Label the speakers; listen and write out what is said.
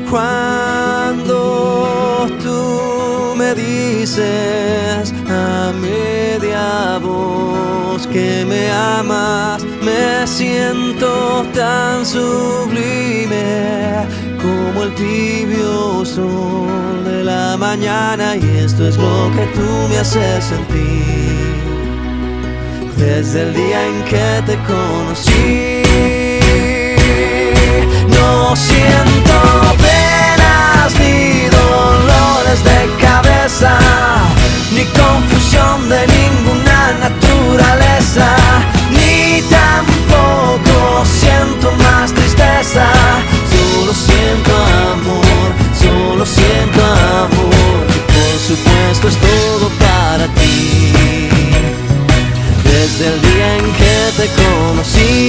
Speaker 1: Cuando tú me dices a media voz que me amas, me siento tan sublime como el tibio sol de la mañana, y esto es lo que tú me haces sentir desde el día en que te conocí. No siento penas ni dolores de cabeza, ni confusión de ninguna naturaleza, ni tampoco siento más tristeza. Solo siento amor, solo siento amor, y por supuesto es todo para ti. Desde el día en que te conocí,